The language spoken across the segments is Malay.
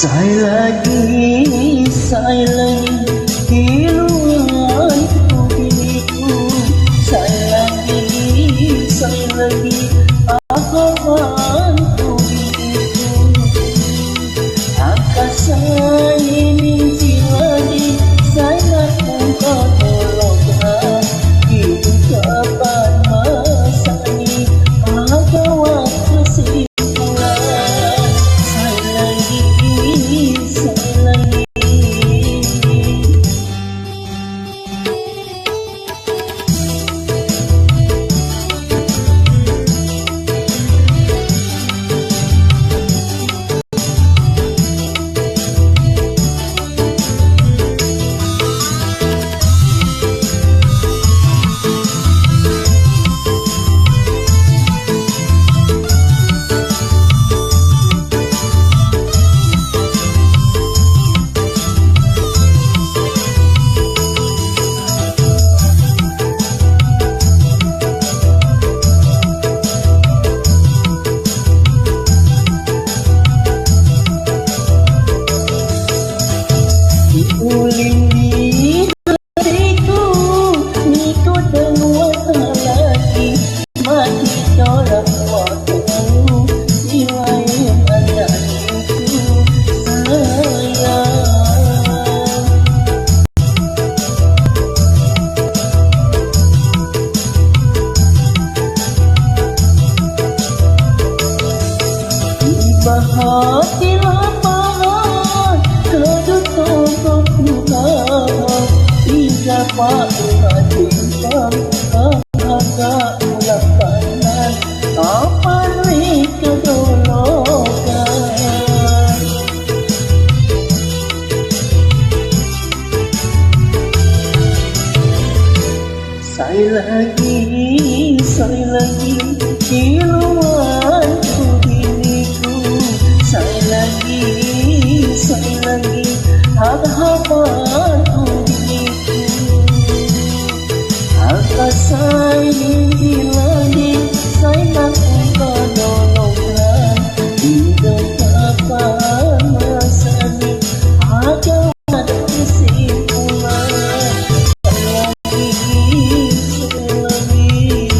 Sai lagi hiluan ku diriku Sai lagi ahaman ku diriku Angkasa ini lagi saya engkau tolongkan hidup kapan masa ini ada waktu simpulan Sai lagi Ulini hatiku Niku dengar lagi Mati tolak waktu Silain ada itu sayang Tiba hati lapar Kedutung Siapa cinta agak mulakan kapan itu dolokan Sai lagi hiluan ku diriku Sai lagi harapan ku Angkasa ini lagi saya engkau nolongkan hidup kapan masa ini ada waktu simpulan Sai lagi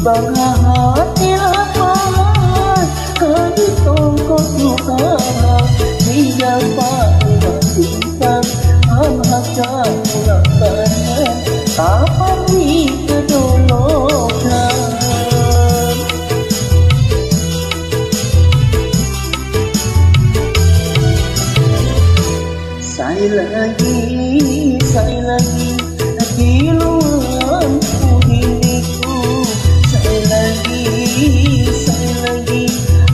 Bangga hati lapangan Kedutung kau luka Hingga pada simpang Hamaka mulakan Kapan itu dolokan Sai lagi hiluan ku diriku Sai lagi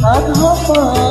harapan